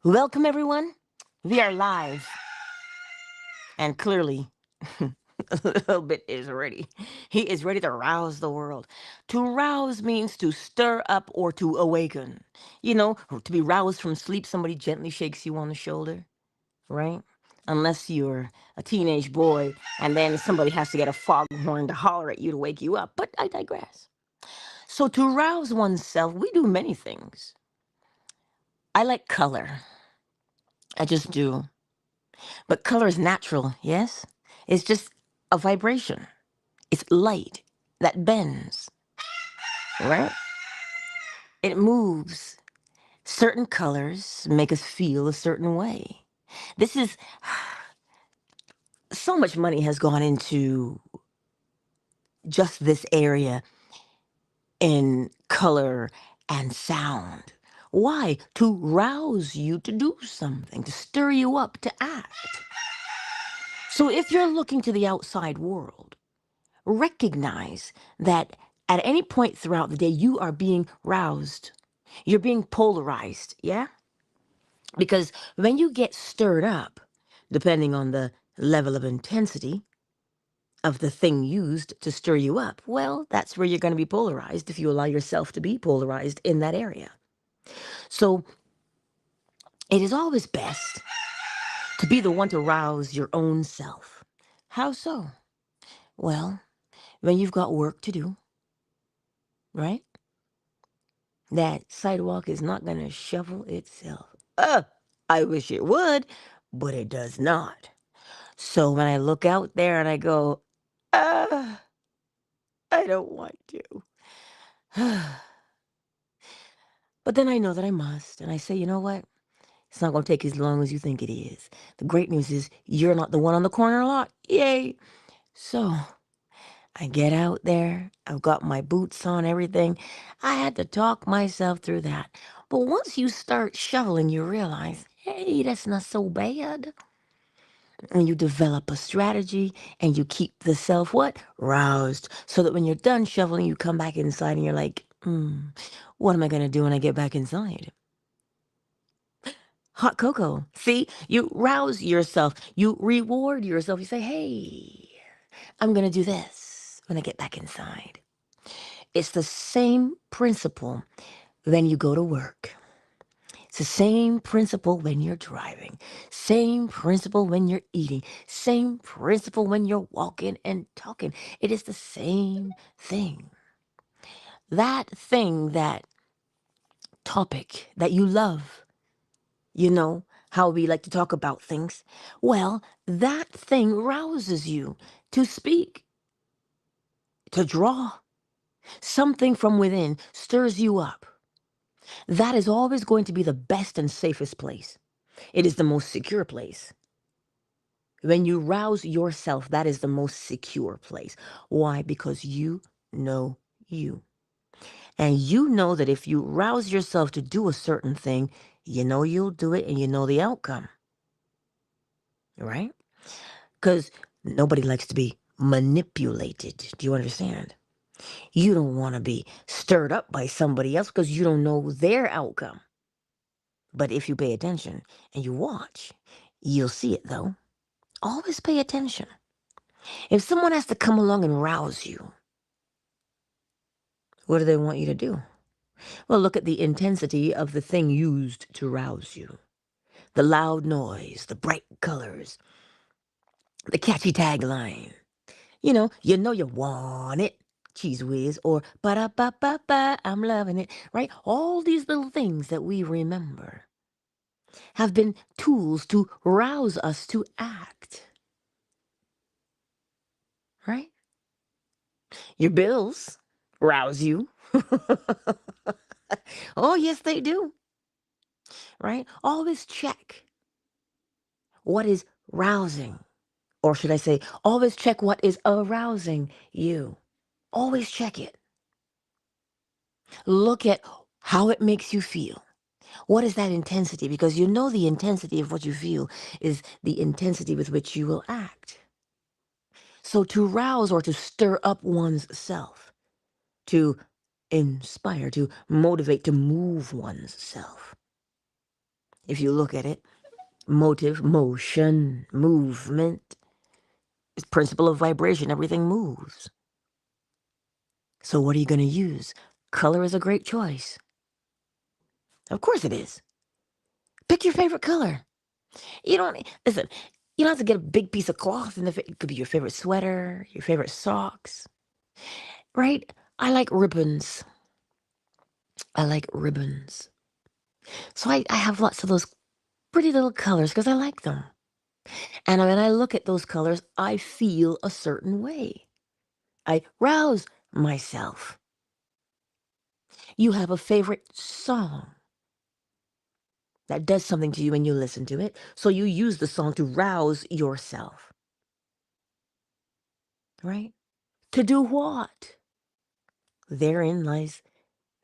Welcome, everyone. We are live, and clearly, a little bit is ready. He is ready to rouse the world. To rouse means to stir up or to awaken. To be roused from sleep, somebody gently shakes you on the shoulder, right? Unless you're a teenage boy, and then somebody has to get a foghorn to holler at you to wake you up. But I digress. So, to rouse oneself, we do many things. I like color. I just do. But color is natural, yes? It's just a vibration. It's light that bends, right? It moves. Certain colors make us feel a certain way. This is so much money has gone into just this area in color and sound. Why? To rouse you to do something, to stir you up to act. So if you're looking to the outside world, recognize that at any point throughout the day, you are being roused. You're being polarized, yeah? Because when you get stirred up, depending on the level of intensity of the thing used to stir you up, well, that's where you're going to be polarized if you allow yourself to be polarized in that area. So it is always best to be the one to rouse your own self. How so? Well, when you've got work to do, right? That sidewalk is not going to shovel itself. I wish it would, but it does not. So when I look out there and I go, uh, I don't want to. But then I know that I must. And I say, you know what? It's not going to take as long as you think it is. The great news is you're not the one on the corner lot. Yay. So I get out there. I've got my boots on, everything. I had to talk myself through that. But once you start shoveling, you realize, hey, that's not so bad. And you develop a strategy and you keep the self what? Roused. So that when you're done shoveling, you come back inside and you're like, what am I going to do when I get back inside? Hot cocoa. See, you rouse yourself. You reward yourself. You say, hey, I'm going to do this when I get back inside. It's the same principle when you go to work. It's the same principle when you're driving. Same principle when you're eating. Same principle when you're walking and talking. It is the same thing. That thing, that topic that you love, you know, how we like to talk about things. Well, that thing rouses you to speak, to draw. Something from within stirs you up. That is always going to be the best and safest place. It is the most secure place. When you rouse yourself, that is the most secure place. Why? Because you know you. And you know that if you rouse yourself to do a certain thing, you know you'll do it and you know the outcome. Right? Because nobody likes to be manipulated. Do you understand? You don't want to be stirred up by somebody else because you don't know their outcome. But if you pay attention and you watch, you'll see it though. Always pay attention. If someone has to come along and rouse you, what do they want you to do? Well, look at the intensity of the thing used to rouse you. The loud noise, the bright colors, the catchy tagline. You know you want it. Cheese whiz or ba-da-ba-ba-ba, I'm loving it, right? All these little things that we remember have been tools to rouse us to act, right? Your bills rouse you. Oh, yes, they do, right? Always check what is rousing, or should I say, always check what is arousing you. Always check it. Look at how it makes you feel. What is that intensity? Because you know the intensity of what you feel is the intensity with which you will act. So to rouse or to stir up one's self, to inspire, to motivate, to move one's self, If you look at it, motive, motion, movement, it's principle of vibration. Everything moves. So what are you going to use? Color is a great choice. Of course it is. Pick your favorite color. You don't listen. You don't have to get a big piece of cloth, and it could be your favorite sweater, your favorite socks, right? I like ribbons. I like ribbons. So I have lots of those pretty little colors because I like them. And when I look at those colors, I feel a certain way. I rouse myself. You have a favorite song that does something to you when you listen to it. So you use the song to rouse yourself. Right? To do what? Therein lies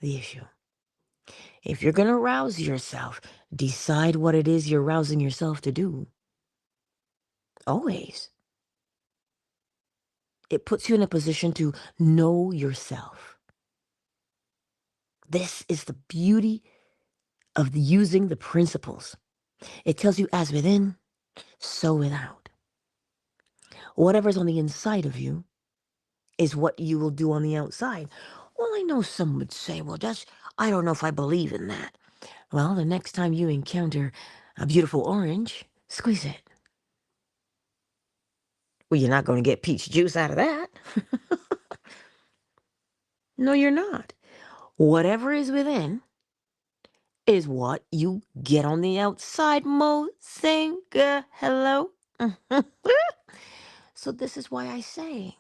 the issue. If you're going to rouse yourself, decide what it is you're rousing yourself to do. Always. It puts you in a position to know yourself. This is the beauty of using the principles. It tells you as within, so without. Whatever's on the inside of you is what you will do on the outside. Well, I know some would say, well, I don't know if I believe in that. Well, the next time you encounter a beautiful orange, squeeze it. Well, you're not going to get peach juice out of that. No, you're not. Whatever is within is what you get on the outside. Mo Singer, hello. So this is why I say,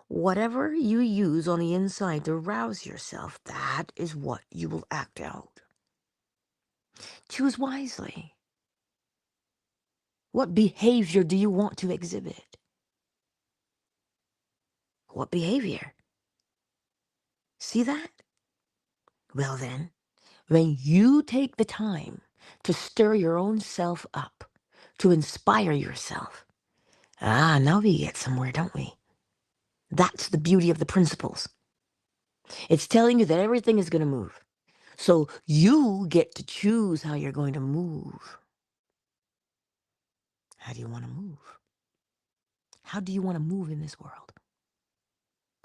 whatever you use on the inside to rouse yourself, that is what you will act out. Choose wisely. What behavior do you want to exhibit? What behavior? See that? Well then, when you take the time to stir your own self up, to inspire yourself, now we get somewhere, don't we? That's the beauty of the principles. It's telling you that everything is going to move. So you get to choose how you're going to move. How do you want to move? How do you want to move in this world?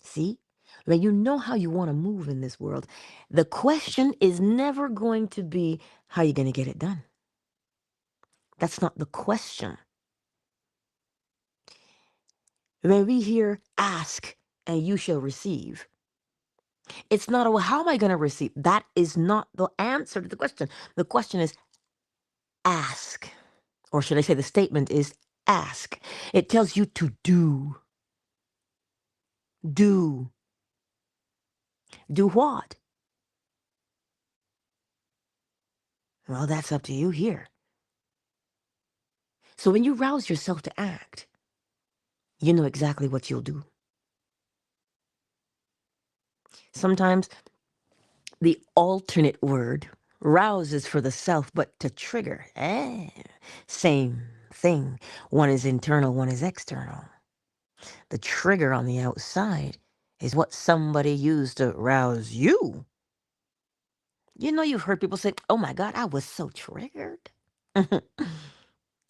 See? When you know how you want to move in this world, the question is never going to be how you're going to get it done. That's not the question. When we hear ask and you shall receive, it's not, well, how am I going to receive? That is not the answer to the question. The question is ask. Or should I say the statement is ask. It tells you to do. Do. Do what? Well, that's up to you here. So when you rouse yourself to act, you know exactly what you'll do. Sometimes the alternate word rouses for the self, but to trigger, same thing. One is internal, one is external. The trigger on the outside is what somebody used to rouse you. You know, you've heard people say, oh my God, I was so triggered.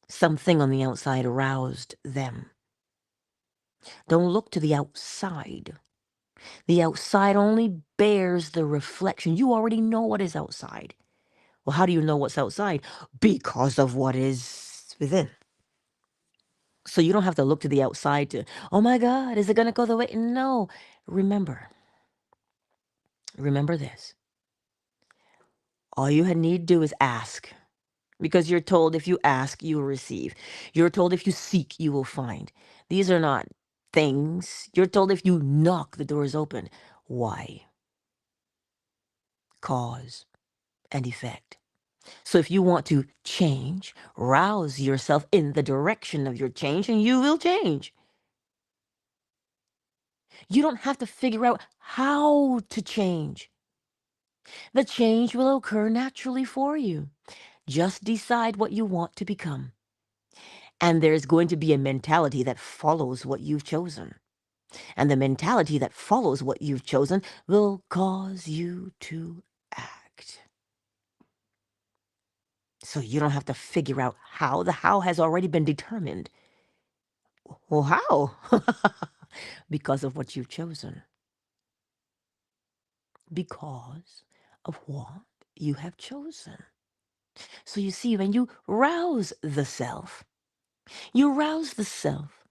Something on the outside aroused them. Don't look to the outside. The outside only bears the reflection. You already know what is outside. Well, how do you know what's outside? Because of what is within. So you don't have to look to the outside to, oh my God, is it going to go the way? No. Remember this. All you need to do is ask. Because you're told if you ask, you will receive. You're told if you seek, you will find. These are not things. You're told if you knock, the door is open. Why? Cause and effect. So if you want to change, rouse yourself in the direction of your change and you will change. You don't have to figure out how to change. The change will occur naturally for you. Just decide what you want to become. And there's going to be a mentality that follows what you've chosen. And the mentality that follows what you've chosen will cause you to act. So you don't have to figure out how. The how has already been determined. Well, how? Because of what you've chosen. Because of what you have chosen. So you see, when you rouse the self, you rouse the self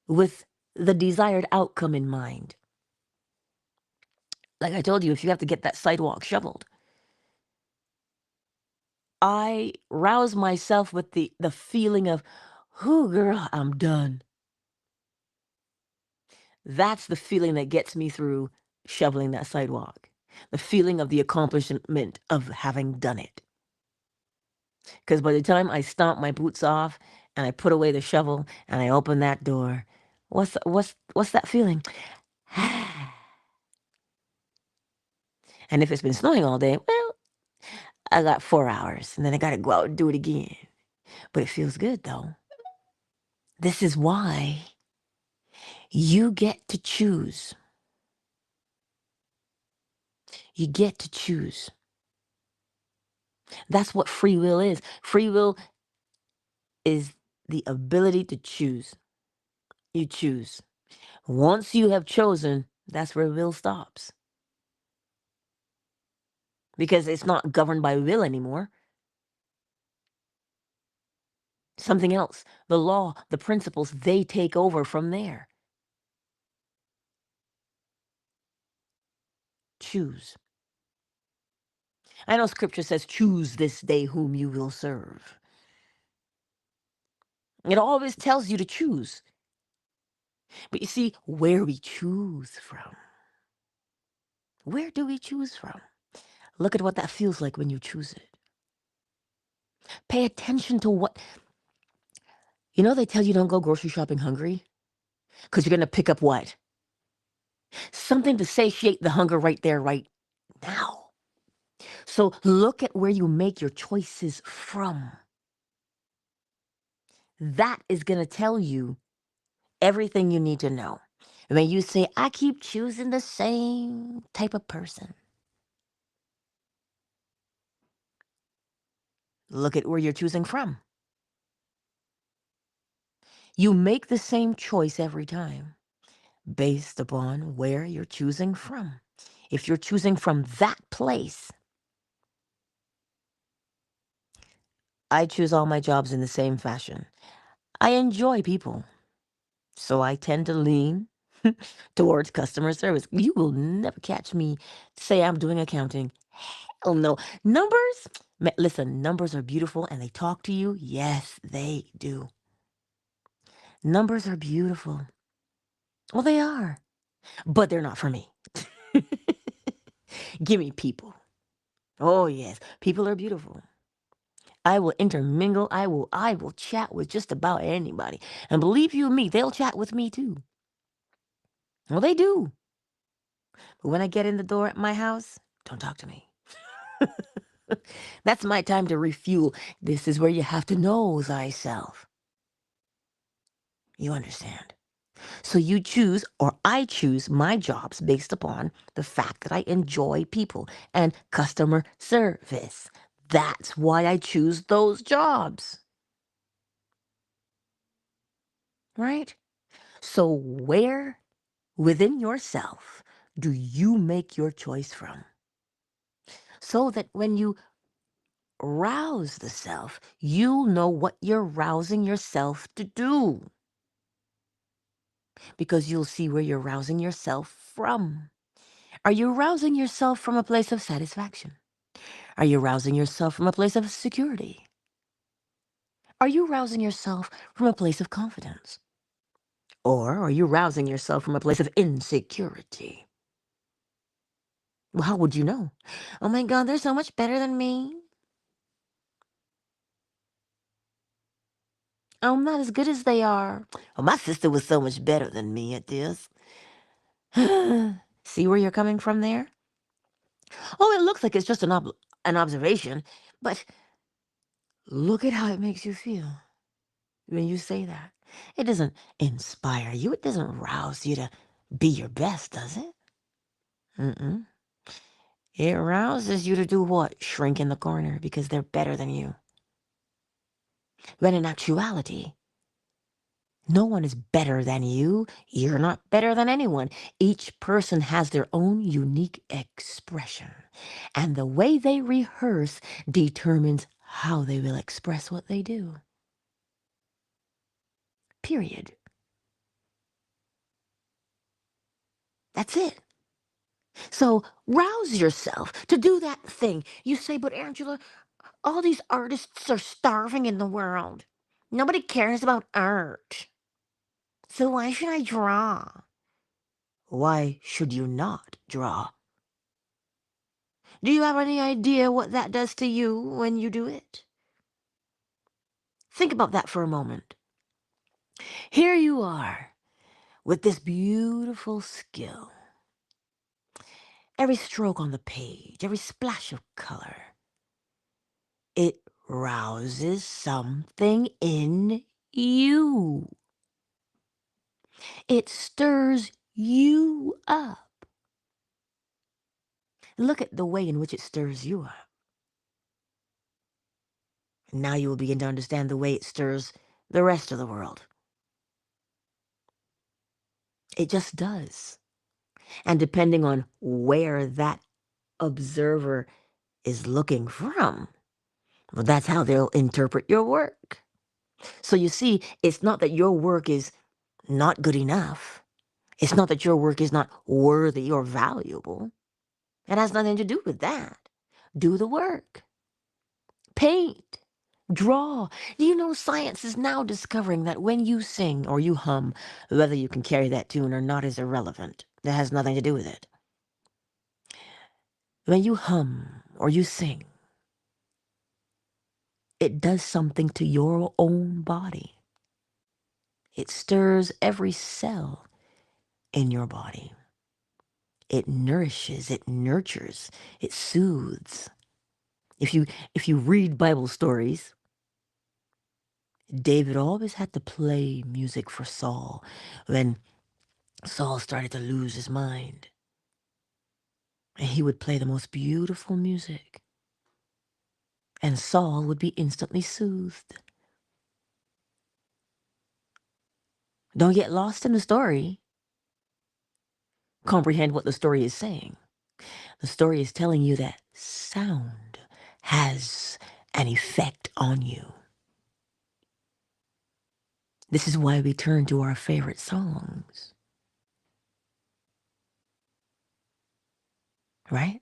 with the desired outcome in mind. Like I told you, if you have to get that sidewalk shoveled, I rouse myself with the feeling of, "Whoo, girl, I'm done." That's the feeling that gets me through shoveling that sidewalk. The feeling of the accomplishment of having done it. Because by the time I stomp my boots off and I put away the shovel and I open that door, what's that feeling? And if it's been snowing all day, well, I got 4 hours and then I got to go out and do it again. But it feels good though. This is why you get to choose. You get to choose. That's what free will is. Free will is the ability to choose. You choose. Once you have chosen, that's where will stops. Because it's not governed by will anymore. Something else, the law, the principles, they take over from there. Choose. I know scripture says, choose this day whom you will serve. It always tells you to choose. But you see, where we choose from. Where do we choose from? Look at what that feels like when you choose it. Pay attention to what. You know, they tell you don't go grocery shopping hungry because you're going to pick up what? Something to satiate the hunger right there, right now. So look at where you make your choices from. That is going to tell you everything you need to know. When you say, I keep choosing the same type of person, look at where you're choosing from. You make the same choice every time based upon where you're choosing from. If you're choosing from that place, I choose all my jobs in the same fashion. I enjoy people, so I tend to lean towards customer service. You will never catch me say I'm doing accounting. Hell no. Numbers? Listen, numbers are beautiful and they talk to you. Yes, they do. Numbers are beautiful. Well, they are, but they're not for me. Give me people. Oh, yes, people are beautiful. I will intermingle. I will chat with just about anybody. And believe you me, they'll chat with me too. Well, they do. But when I get in the door at my house, don't talk to me. That's my time to refuel. This is where you have to know thyself. You understand? So you choose, or I choose my jobs based upon the fact that I enjoy people and customer service. That's why I choose those jobs. Right? So where within yourself do you make your choice from? So that when you rouse the self, you'll know what you're rousing yourself to do. Because you'll see where you're rousing yourself from. Are you rousing yourself from a place of satisfaction? Are you rousing yourself from a place of security? Are you rousing yourself from a place of confidence? Or are you rousing yourself from a place of insecurity? Well, how would you know? Oh my God, they're so much better than me. Oh, I'm not as good as they are. Oh, my sister was so much better than me at this. See where you're coming from there? Oh, it looks like it's just an observation, but look at how it makes you feel when you say that. It doesn't inspire you. It doesn't rouse you to be your best, does it? Mm-mm. It rouses you to do what? Shrink in the corner because they're better than you. When in actuality, no one is better than you. You're not better than anyone. Each person has their own unique expression. And the way they rehearse determines how they will express what they do. Period. That's it. So rouse yourself to do that thing. You say, but Angela, all these artists are starving in the world. Nobody cares about art. So why should I draw? Why should you not draw? Do you have any idea what that does to you when you do it? Think about that for a moment. Here you are with this beautiful skill. Every stroke on the page, every splash of color, it rouses something in you. It stirs you up. Look at the way in which it stirs you up. Now you will begin to understand the way it stirs the rest of the world. It just does. And depending on where that observer is looking from, well, that's how they'll interpret your work. So you see, it's not that your work is not good enough. It's not that your work is not worthy or valuable. It has nothing to do with that. Do the work. Paint. Draw. Do you know science is now discovering that when you sing or you hum, whether you can carry that tune or not is irrelevant. That has nothing to do with it. When you hum or you sing, it does something to your own body. It stirs every cell in your body. It nourishes, it nurtures, it soothes. If you read Bible stories, David always had to play music for Saul when Saul started to lose his mind. And he would play the most beautiful music. And Saul would be instantly soothed. Don't get lost in the story. Comprehend what the story is saying. The story is telling you that sound has an effect on you. This is why we turn to our favorite songs. Right?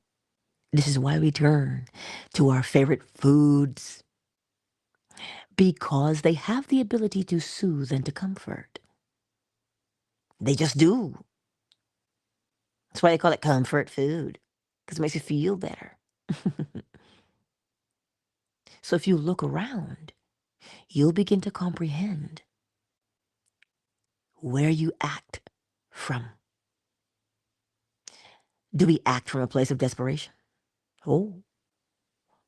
This is why we turn to our favorite foods. Because they have the ability to soothe and to comfort. They just do. That's why they call it comfort food, because it makes you feel better. So if you look around, you'll begin to comprehend where you act from. Do we act from a place of desperation? Oh,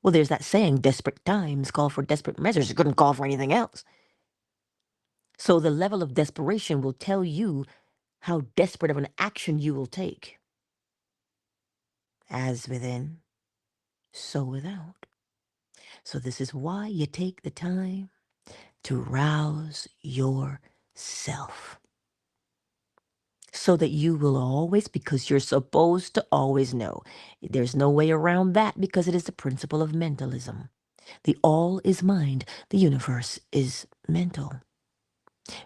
well, there's that saying, desperate times call for desperate measures. It couldn't call for anything else. So the level of desperation will tell you how desperate of an action you will take. As within, so without. So this is why you take the time to rouse yourself. So that you will always, because you're supposed to always know. There's no way around that because it is the principle of mentalism. The all is mind, the universe is mental.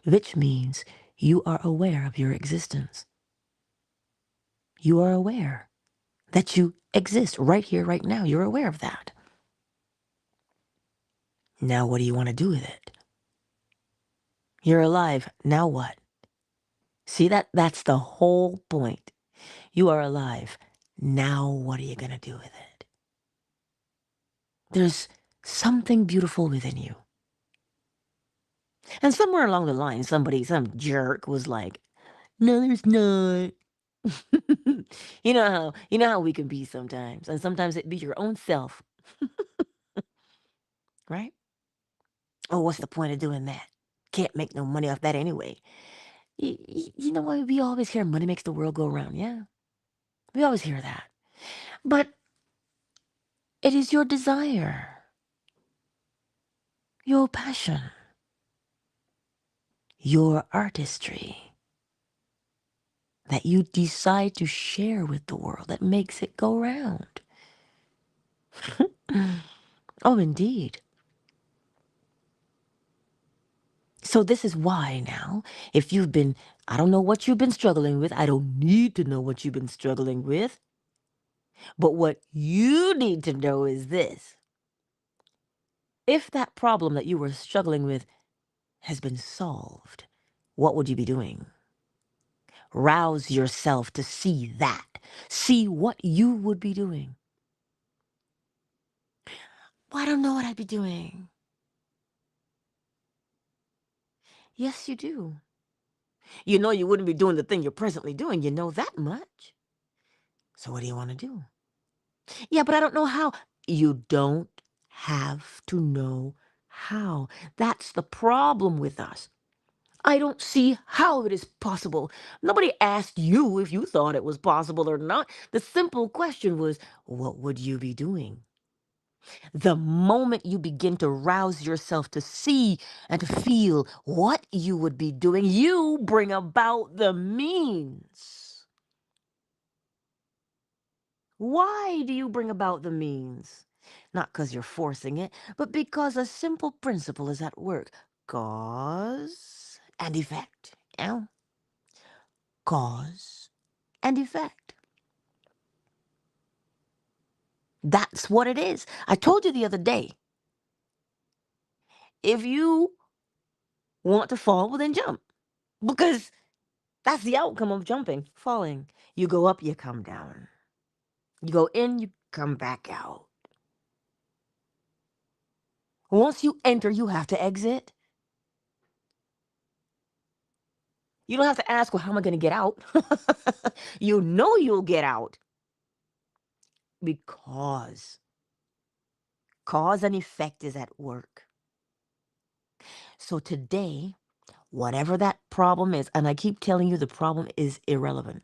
Which means you are aware of your existence. You are aware that you exist right here, right now. You're aware of that. Now what do you want to do with it? You're alive. Now what? See, that's the whole point. You are alive. Now what are you going to do with it? There's something beautiful within you. And somewhere along the line, some jerk was like, no, there's not. You know how we can be sometimes. And sometimes it be your own self, right? Oh, what's the point of doing that? Can't make no money off that anyway. You know why we always hear money makes the world go round? Yeah, we always hear that. But It is your desire, your passion, your artistry that you decide to share with the world that makes it go round. Oh, indeed. So this is why now, if you've been, I don't know what you've been struggling with. I don't need to know what you've been struggling with. But what you need to know is this. If that problem that you were struggling with has been solved, what would you be doing? Rouse yourself to see that. See what you would be doing. Well, I don't know what I'd be doing. Yes, you do. You know you wouldn't be doing the thing you're presently doing. You know that much. So what do you want to do? Yeah, but I don't know how. You don't have to know how. That's the problem with us. I don't see how it is possible. Nobody asked you if you thought it was possible or not. The simple question was, what would you be doing? The moment you begin to rouse yourself to see and to feel what you would be doing, you bring about the means. Why do you bring about the means? Not because you're forcing it, but because a simple principle is at work. Cause and effect. Yeah? Cause and effect. That's what it is. I told you the other day, if you want to fall, well, then jump. Because that's the outcome of jumping, falling. You go up, you come down. You go in, you come back out. Once you enter, you have to exit. You don't have to ask, well, how am I going to get out? You know you'll get out because cause and effect is at work. So today, whatever that problem is, and I keep telling you the problem is irrelevant.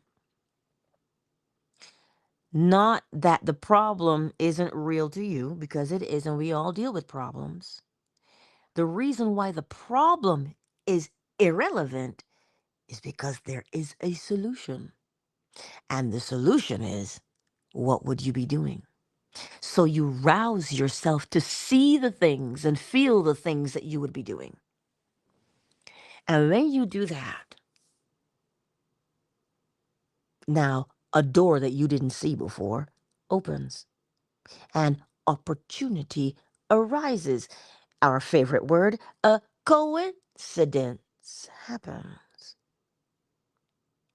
Not that the problem isn't real to you, because it is, and we all deal with problems. The reason why the problem is irrelevant is because there is a solution. And the solution is, what would you be doing? So you rouse yourself to see the things and feel the things that you would be doing. And when you do that, now a door that you didn't see before opens and opportunity arises. Our favorite word, a coincidence happens.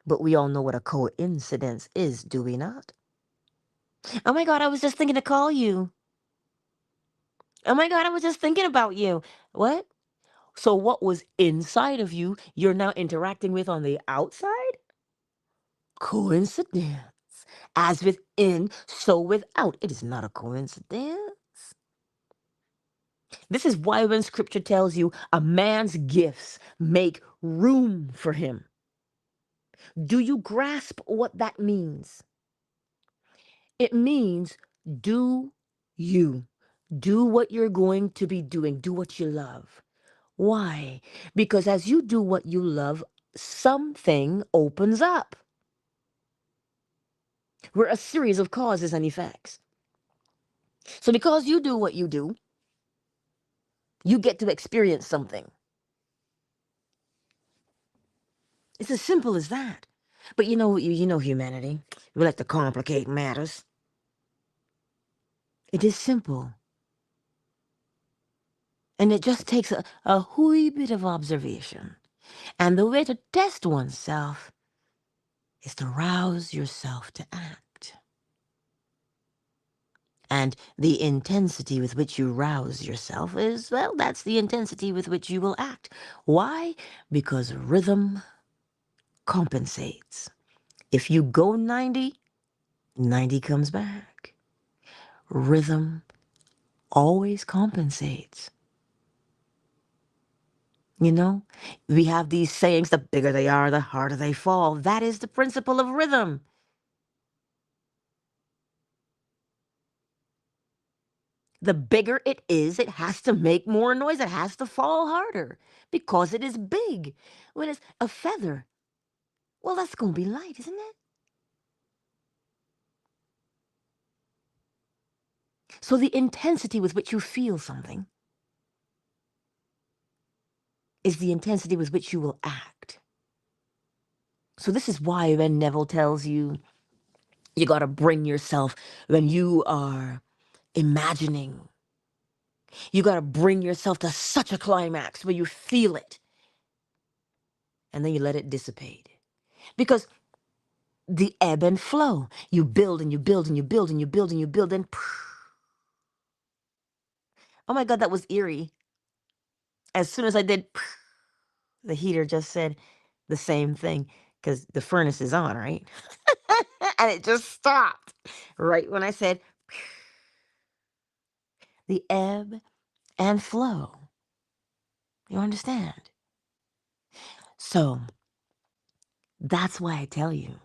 But we all know what a coincidence is, do we not? Oh my God, I was just thinking to call you. Oh my God, I was just thinking about you. What? So what was inside of you, you're now interacting with on the outside? Coincidence. As within, so without. It is not a coincidence. This is why when scripture tells you a man's gifts make room for him. Do you grasp what that means? It means do you. Do what you're going to be doing. Do what you love. Why? Because as you do what you love, something opens up. We're a series of causes and effects. So because you do what you do, you get to experience something. It's as simple as that. But you know humanity. We like to complicate matters. It is simple. And it just takes a wee bit of observation. And the way to test oneself is to rouse yourself to act. And the intensity with which you rouse yourself is, well, that's the intensity with which you will act. Why? Because rhythm compensates. If you go 90, 90 comes back. Rhythm always compensates. You know, we have these sayings, the bigger they are, the harder they fall. That is the principle of rhythm. The bigger it is, it has to make more noise. It has to fall harder because it is big. When it's a feather, well, that's going to be light, isn't it? So the intensity with which you feel something is the intensity with which you will act. So this is why when Neville tells you, you got to bring yourself when you are imagining, you got to bring yourself to such a climax where you feel it and then you let it dissipate. Because the ebb and flow, you build and you build and you build and you build and you build and oh my God, that was eerie. As soon as I did, the heater just said the same thing because the furnace is on, right? And it just stopped right when I said the ebb and flow. You understand? So that's why I tell you,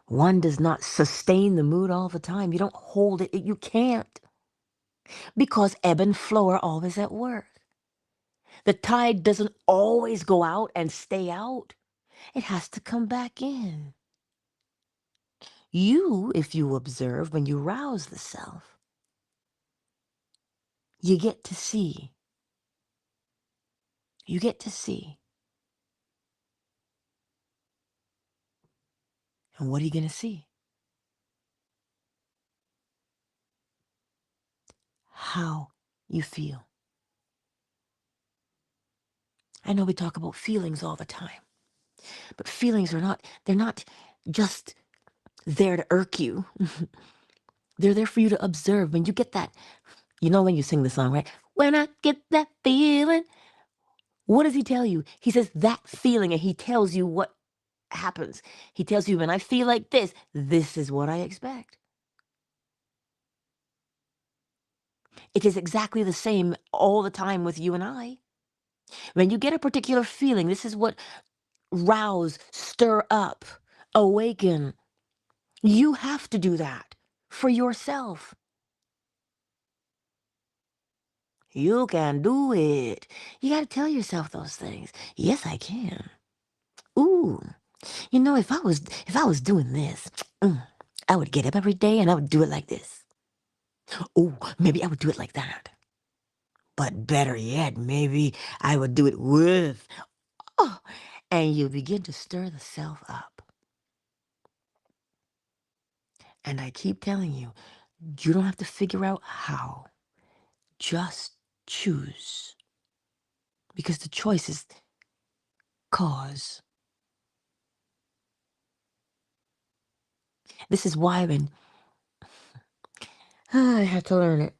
one does not sustain the mood all the time. You don't hold it. You can't. Because ebb and flow are always at work. The tide doesn't always go out and stay out. It has to come back in. You, if you observe, when you rouse the self, you get to see. You get to see. And what are you going to see? How you feel. I know we talk about feelings all the time, but feelings they're not just there to irk you. They're there for you to observe. When you get that, you know when you sing the song, right? When I get that feeling, what does he tell you? He says that feeling, and he tells you what happens. He tells you, when I feel like this is what I expect. It is exactly the same all the time with you and I. When you get a particular feeling, this is what rouse, stir up, awaken. You have to do that for yourself. You can do it. You got to tell yourself those things. Yes, I can. Ooh, you know, if I was doing this, I would get up every day and I would do it like this. Oh, maybe I would do it like that. But better yet, maybe I would do it with. Oh, and you begin to stir the self up. And I keep telling you, you don't have to figure out how. Just choose. Because the choice is cause. This is why when I had to learn it.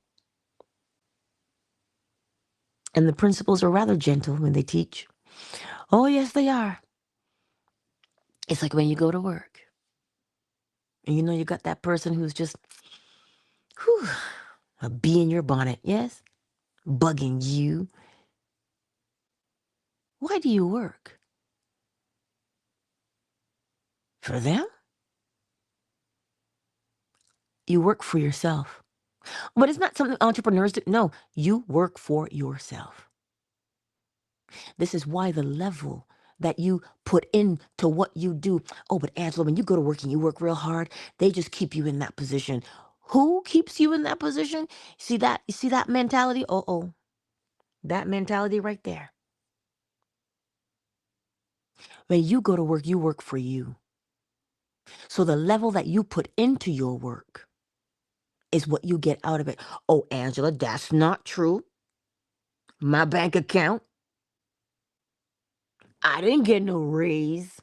And the principals are rather gentle when they teach. Oh, yes, they are. It's like when you go to work. And you know you got that person who's just, whew, a bee in your bonnet, yes? Bugging you. Why do you work? For them? You work for yourself. But it's not something entrepreneurs do. No, you work for yourself. This is why the level that you put into what you do. Oh, but Angela, when you go to work and you work real hard, they just keep you in that position. Who keeps you in that position? See that? You see that mentality? Oh, that mentality right there. When you go to work, you work for you. So the level that you put into your work is what you get out of it. Oh, Angela, that's not true. My bank account, I didn't get no raise.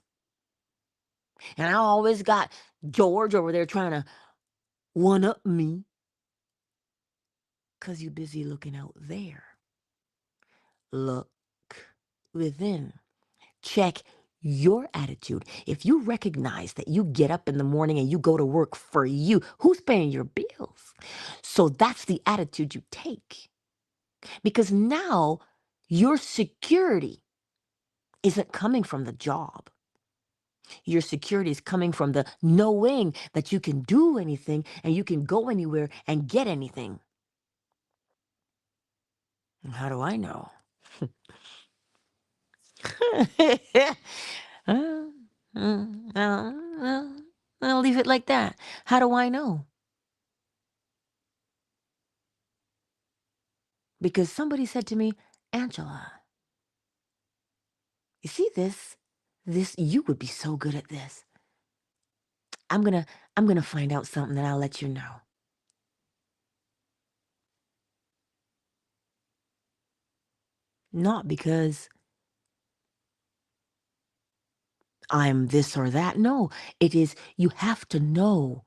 And I always got George over there trying to one up me. Because you're busy looking out there. Look within. Check your attitude. If you recognize that you get up in the morning and you go to work for you, who's paying your bills? So that's the attitude you take. Because now your security isn't coming from the job. Your security is coming from the knowing that you can do anything and you can go anywhere and get anything. How do I know? Uh, I'll leave it like that. How do I know? Because somebody said to me, Angela, you see this, you would be so good at this. I'm gonna find out something and I'll let you know. Not because I'm this or that. No, it is you have to know.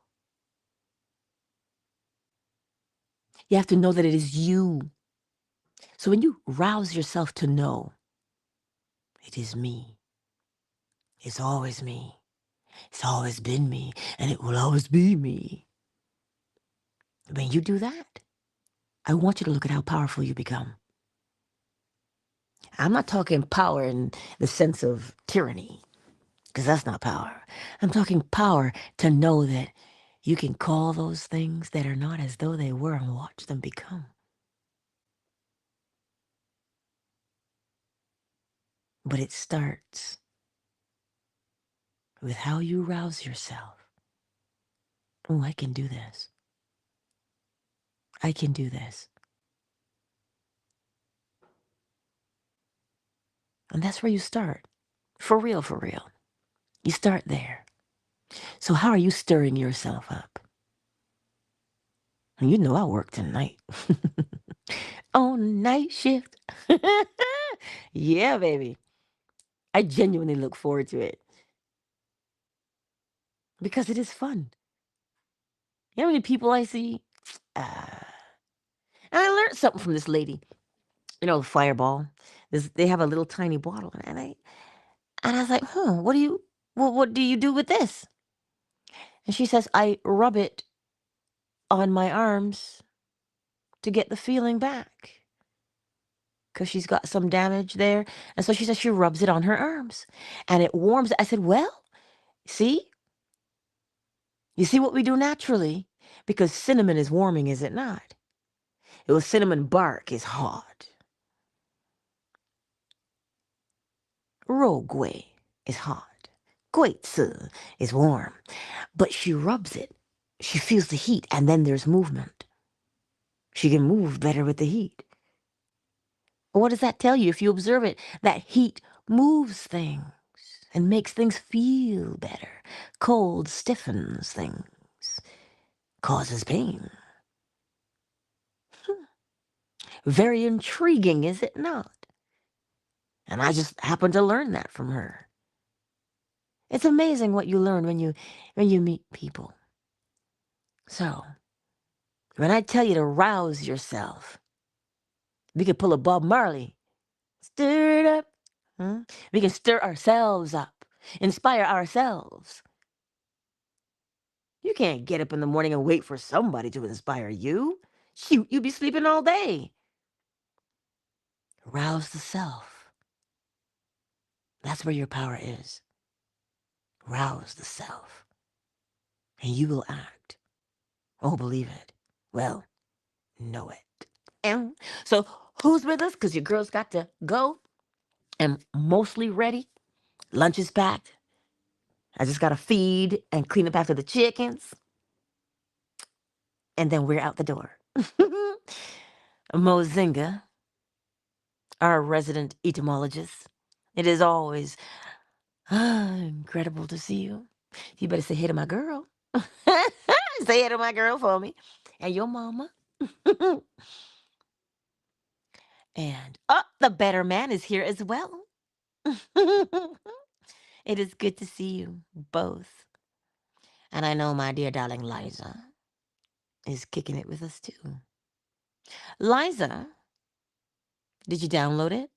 You have to know that it is you. So when you rouse yourself to know, it is me. It's always me. It's always been me, and it will always be me. When you do that, I want you to look at how powerful you become. I'm not talking power in the sense of tyranny, because that's not power. I'm talking power to know that you can call those things that are not as though they were and watch them become. But it starts with how you rouse yourself. Oh, I can do this. I can do this. And that's where you start. For real, for real. You start there. So how are you stirring yourself up? And you know I work tonight. On night shift. Yeah, baby. I genuinely look forward to it. Because it is fun. You know how many people I see? And I learned something from this lady. You know, Fireball. They have a little tiny bottle. And I was like, what do you do with this? And she says, I rub it on my arms to get the feeling back. Because she's got some damage there. And so she says she rubs it on her arms. And it warms. I said, well, see? You see what we do naturally? Because cinnamon is warming, is it not? It was cinnamon bark is hot. Rogwe is hot. Goitsu is warm. But she rubs it. She feels the heat, and then there's movement. She can move better with the heat. What does that tell you? If you observe it, that heat moves things and makes things feel better. Cold stiffens things, causes pain. Very intriguing, is it not? And I just happened to learn that from her. It's amazing what you learn when you meet people. So, when I tell you to rouse yourself, we could pull a Bob Marley. Stir it up. We can stir ourselves up, inspire ourselves. You can't get up in the morning and wait for somebody to inspire you. Shoot, you'd be sleeping all day. Rouse the self. That's where your power is. Rouse the self. And you will act. Oh, believe it. Well, know it. And so who's with us? Because your girl's got to go. I'm mostly ready. Lunch is packed. I just got to feed and clean up after the chickens. And then we're out the door. Mozinga, our resident etymologist. It is always incredible to see you. You better say hey to my girl. Say hey to my girl for me. And your mama. And the better man is here as well. It is good to see you both. And I know my dear darling Liza is kicking it with us too. Liza, did you download it?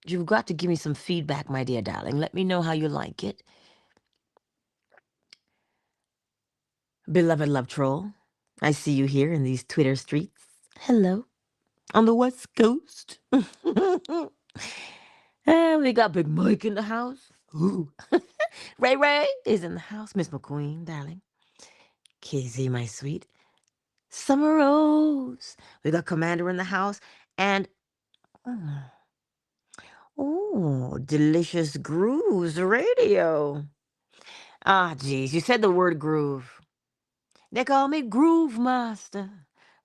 You've got to give me some feedback, my dear darling. Let me know how you like it. Beloved love troll, I see you here in these Twitter streets. Hello. On the West Coast. And we got Big Mike in the house. Ooh. Ray is in the house. Miss McQueen, darling. Kizzy, my sweet. Summer Rose. We got Commander in the house. And, oh, delicious grooves radio. Ah, geez, you said the word groove. They call me Groove Master,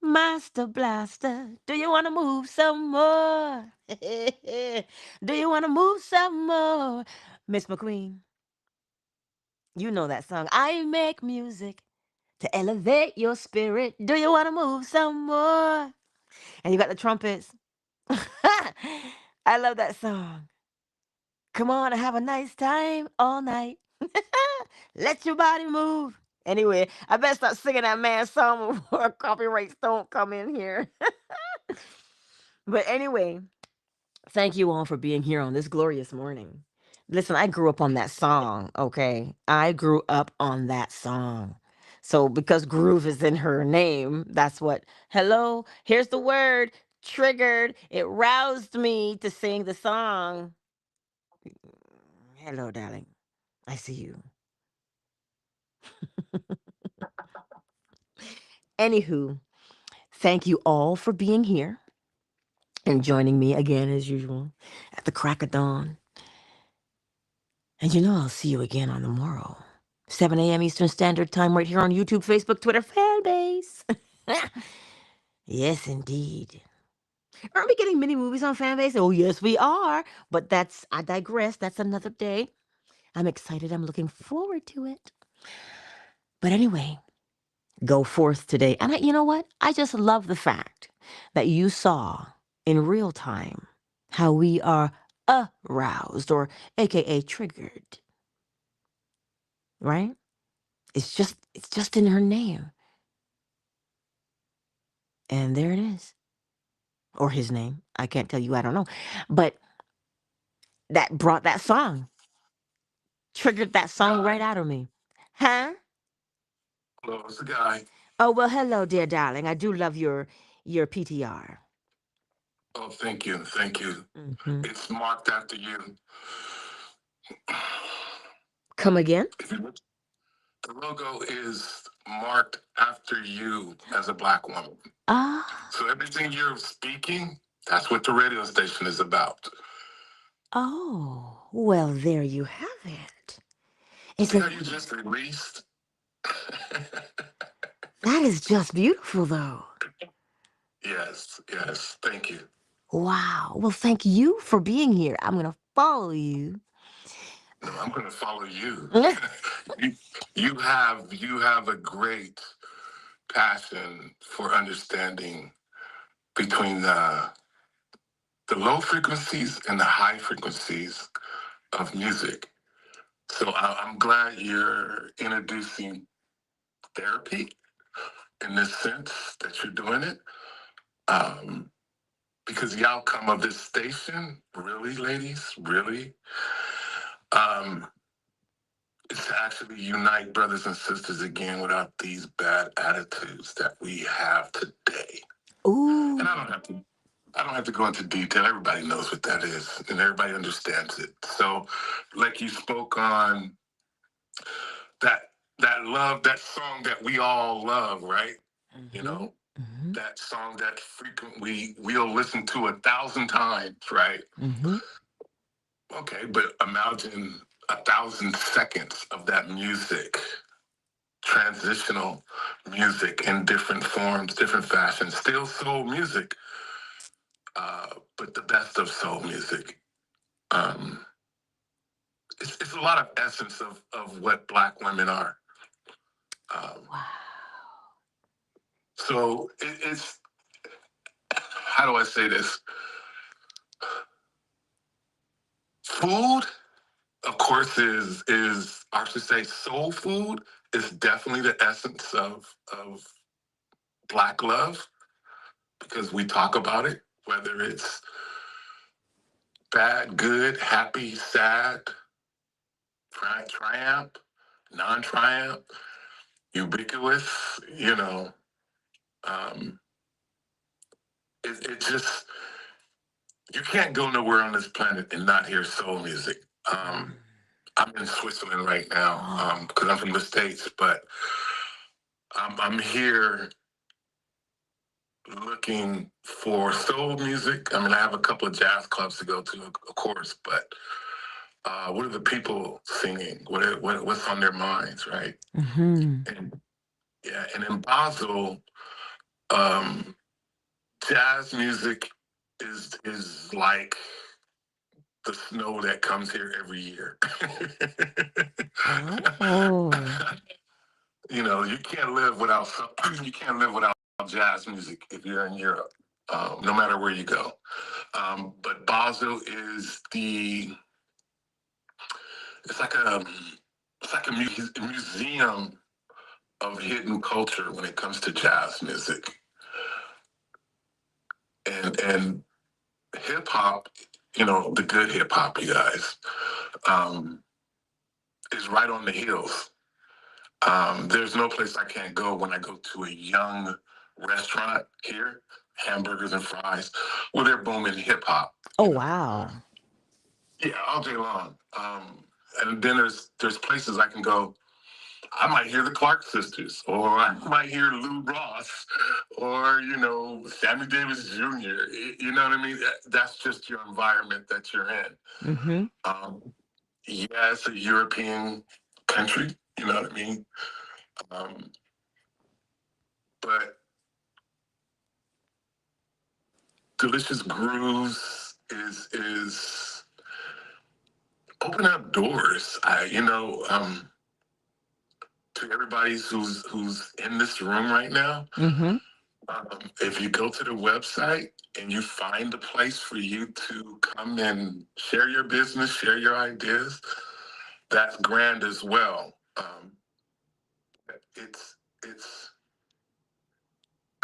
Master Blaster. Do you want to move some more? Do you want to move some more? Miss McQueen, you know that song. I make music to elevate your spirit. Do you want to move some more? And you got the trumpets. I love that song. Come on and have a nice time all night. Let your body move. Anyway, I better start singing that man's song before copyrights don't come in here. But anyway, thank you all for being here on this glorious morning. Listen, I grew up on that song, okay? I grew up on that song. So because groove is in her name, that's what, hello, here's the word, triggered. It roused me to sing the song. Hello, darling. I see you. Anywho, thank you all for being here and joining me again as usual at the crack of dawn. And you know I'll see you again on the morrow. 7 a.m. Eastern Standard Time right here on YouTube, Facebook, Twitter, fan base. Yes, indeed. Aren't we getting mini movies on fan base? Oh, yes, we are. But I digress. That's another day. I'm excited. I'm looking forward to it. But anyway, go forth today. And you know what? I just love the fact that you saw in real time how we are aroused or AKA triggered, right? It's just in her name. And there it is. Or his name. I can't tell you, I don't know. But that brought that song, triggered that song right out of me. Huh? Hello, it's the guy. Oh, well, hello, dear darling. I do love your PTR. Oh, thank you. Thank you. Hmm. It's marked after you. Come again? If you look, the logo is marked after you as a black woman. Ah, So everything you're speaking, that's what the radio station is about. oh, well, there you have it. It's See a how you just released? that is just beautiful, though. Yes, yes. Thank you. Wow. Well, thank you for being here. I'm gonna follow you. No, I'm going to follow you. you. You have a great passion for understanding between the low frequencies and the high frequencies of music. So I'm glad you're introducing therapy in this sense that you're doing it. Um, because the outcome of this station, really, ladies, really, um, is to actually unite brothers and sisters again without these bad attitudes that we have today. Ooh. And I don't have to go into detail. Everybody knows what that is, and everybody understands it. So, like you spoke on that love, that song that we all love, right? You know, Mm-hmm. that song that we'll listen to 1,000 times, right? Mm-hmm. Okay, but imagine 1,000 seconds of that music, transitional music in different forms, different fashions, still soul music, but the best of soul music. Um, it's a lot of essence of what Black women are. Wow. So it's, how do I say this? Food, of course, is I should say soul food is definitely the essence of Black love because we talk about it, whether it's bad, good, happy, sad, triumph, non-triumph, ubiquitous, um, it just, you can't go nowhere on this planet and not hear soul music. I'm in Switzerland right now because I'm from the States, but I'm here looking for soul music. I mean, I have a couple of jazz clubs to go to, of course, but what are the people singing? What's on their minds, right? Mm-hmm. And yeah, and in Basel, um, jazz music is like the snow that comes here every year. Oh. You can't live without you can't live without jazz music if you're in Europe, no matter where you go. But Basel is it's like a it's like a museum of hidden culture when it comes to jazz music and hip hop. The good hip hop, you guys, um, is right on the heels. There's no place I can't go when I go to a young restaurant here, hamburgers and fries, where they're booming hip hop. Oh, wow. Yeah, all day long. And then there's places I can go. I might hear the Clark sisters, or I might hear Lou Ross, or Sammy Davis Jr. You know what I mean? That's just your environment that you're in. Mm-hmm. Yeah, it's a European country. You know what I mean? Um, but Delicious Grooves is open up doors. To everybody who's in this room right now. Mm-hmm. If you go to the website and you find a place for you to come and share your business, share your ideas, that's grand as well. It's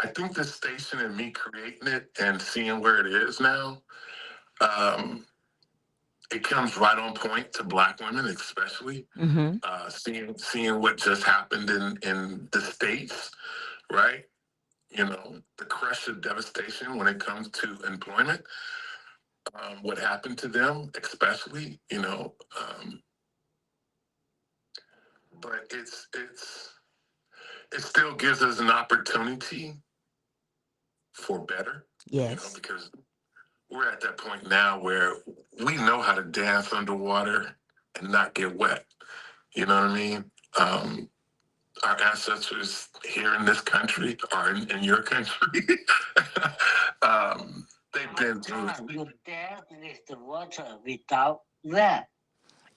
I think the station and me creating it and seeing where it is now, um, it comes right on point to Black women, especially. Mm-hmm. Seeing what just happened in the States, right? The crush of devastation when it comes to employment, what happened to them, especially, but it still gives us an opportunity for better, Yes. because we're at that point now where we know how to dance underwater and not get wet. You know what I mean? Our ancestors here in this country or in your country, they've been through. You dance with the water without wet.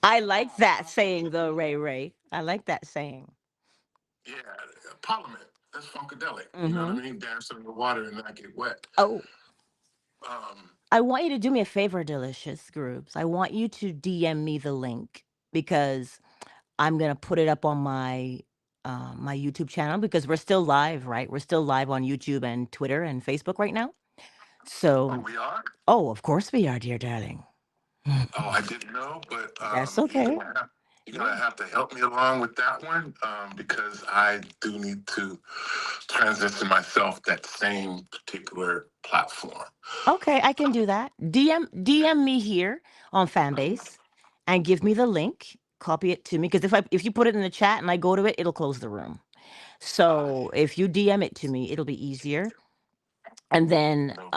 I like that saying, though, Ray Ray. I like that saying. Yeah, Parliament. That's funkadelic. You know what Mm-hmm. I mean? Dance under the water and not get wet. Oh, Um, I want you to do me a favor, Delicious Groups. I want you to DM me the link because I'm gonna put it up on my YouTube channel because we're still live, right? We're still live on YouTube and Twitter and Facebook right now. So, we are. oh, of course we are, dear darling. Oh, I didn't know, but That's okay. you're Yeah. gonna have to help me along with that one, because I do need to transition myself that same particular platform. Okay, I can do that. DM me here on Fanbase and give me the link. Copy it to me because if you put it in the chat and I go to it, it'll close the room. So if you DM it to me, it'll be easier. And then No problem.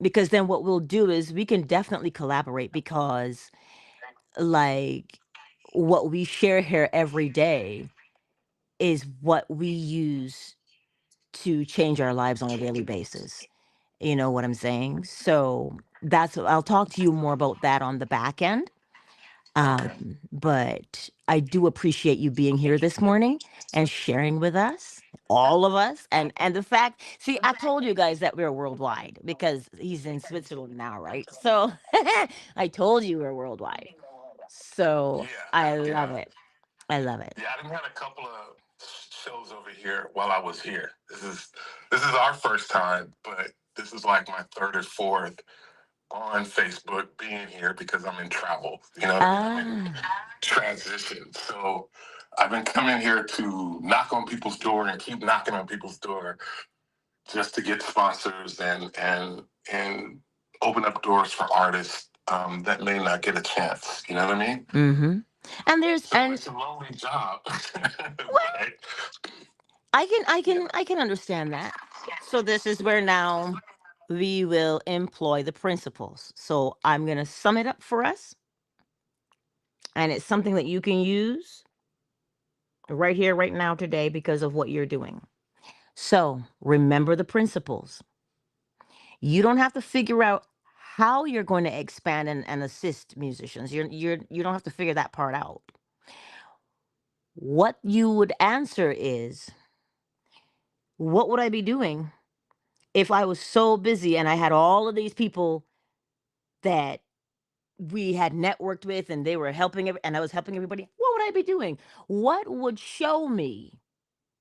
because then what we'll do is we can definitely collaborate because like what we share here every day is what we use to change our lives on a daily basis. You know what I'm saying? So I'll talk to you more about that on the back end. Okay. But I do appreciate you being here this morning and sharing with us, all of us, and the fact. See, I told you guys that we're worldwide because he's in Switzerland now, right? So I told you we're worldwide. So I love it. I love it. Yeah, I done had a couple of shows over here while I was here. This is our first time, but this is like my third or fourth on Facebook being here because I'm in travel. You know what I mean? I'm in Ah, transition. So I've been coming here to knock on people's door and keep knocking on people's door just to get sponsors and open up doors for artists, that may not get a chance. You know what I mean? mm-hmm. And there's So it's a lonely job. well, But I can I yeah, can I can understand that. So this is where now we will employ the principles. So I'm going to sum it up for us. And it's something that you can use right here, right now, today, because of what you're doing. So remember the principles. You don't have to figure out how you're going to expand and assist musicians. You don't have to figure that part out. What you would answer is, what would I be doing if I was so busy and I had all of these people that we had networked with and they were helping and I was helping everybody? What would I be doing? What would show me?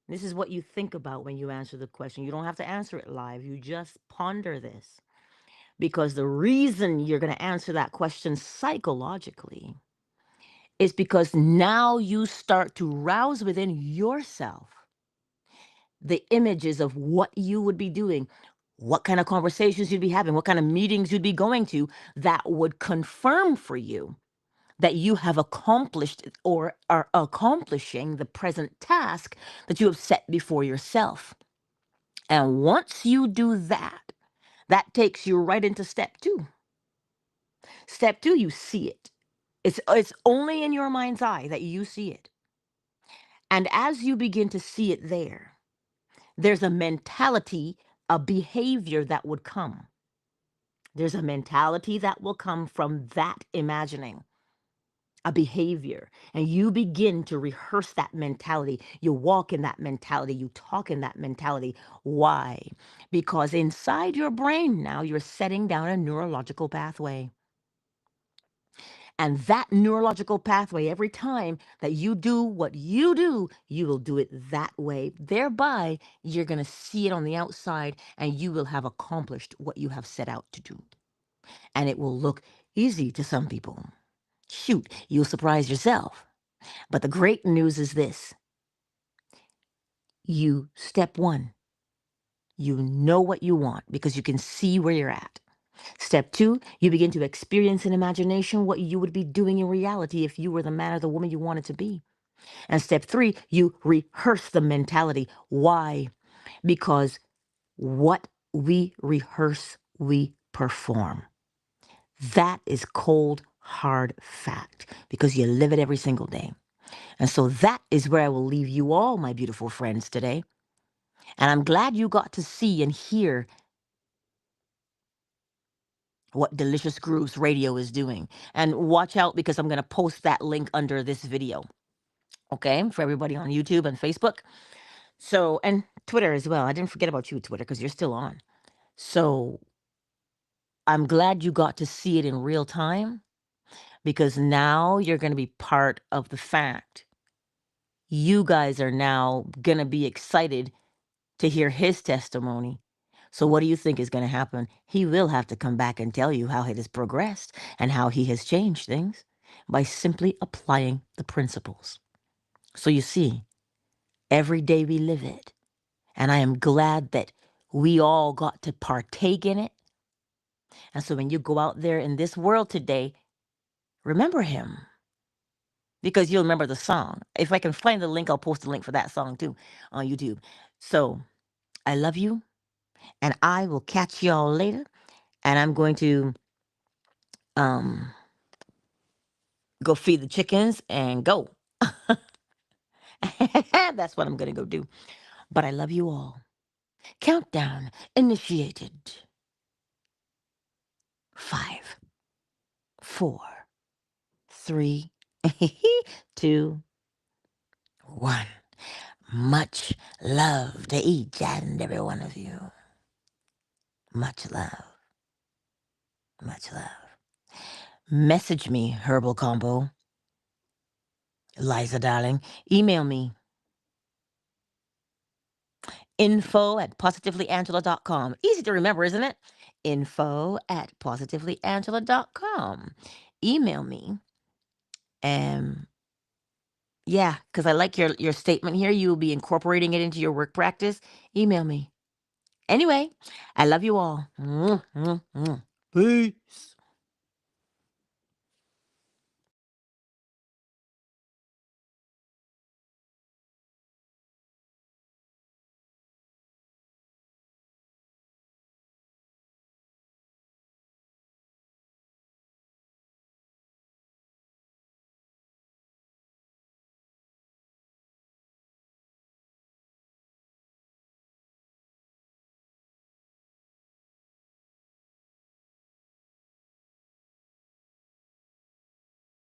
This is what you think about when you answer the question. You don't have to answer it live. You just ponder this. Because the reason you're going to answer that question psychologically is because now you start to rouse within yourself the images of what you would be doing, what kind of conversations you'd be having, what kind of meetings you'd be going to that would confirm for you that you have accomplished or are accomplishing the present task that you have set before yourself. And once you do that, that takes you right into step two. Step two, you see it. It's only in your mind's eye that you see it. And as you begin to see it there's a mentality, a behavior that would come. There's a mentality that will come from that imagining, a behavior. And you begin to rehearse that mentality. You walk in that mentality. You talk in that mentality. Why? Because inside your brain now, you're setting down a neurological pathway. And that neurological pathway, every time that you do what you do, you will do it that way. Thereby, you're going to see it on the outside and you will have accomplished what you have set out to do. And it will look easy to some people. Shoot, you'll surprise yourself. But the great news is this. Step one, you know what you want because you can see where you're at. Step two, you begin to experience in imagination what you would be doing in reality if you were the man or the woman you wanted to be. And step three, you rehearse the mentality. Why? Because what we rehearse, we perform. That is cold, hard fact because you live it every single day. And so that is where I will leave you all, my beautiful friends, today. And I'm glad you got to see and hear what Delicious Grooves Radio is doing. And watch out because I'm going to post that link under this video. Okay, for everybody on YouTube and Facebook. So, and Twitter as well. I didn't forget about you, Twitter, because you're still on. So I'm glad you got to see it in real time because now you're going to be part of the fact. You guys are now going to be excited to hear his testimony. So what do you think is going to happen? He will have to come back and tell you how it has progressed and how he has changed things by simply applying the principles. So you see, every day we live it. And I am glad that we all got to partake in it. And so when you go out there in this world today, remember him. Because you'll remember the song. If I can find the link, I'll post the link for that song too on YouTube. So I love you. And I will catch y'all later. And I'm going to go feed the chickens and go. That's what I'm going to go do. But I love you all. Countdown initiated. 5, 4, 3, 2, 1. Much love to each and every one of you. Much love. Much love. Message me, Herbal Combo. Liza, darling. Email me. info@positivelyangela.com. Easy to remember, isn't it? info@positivelyangela.com. Email me. And yeah, because I like your statement here. You will be incorporating it into your work practice. Email me. Anyway, I love you all. Peace.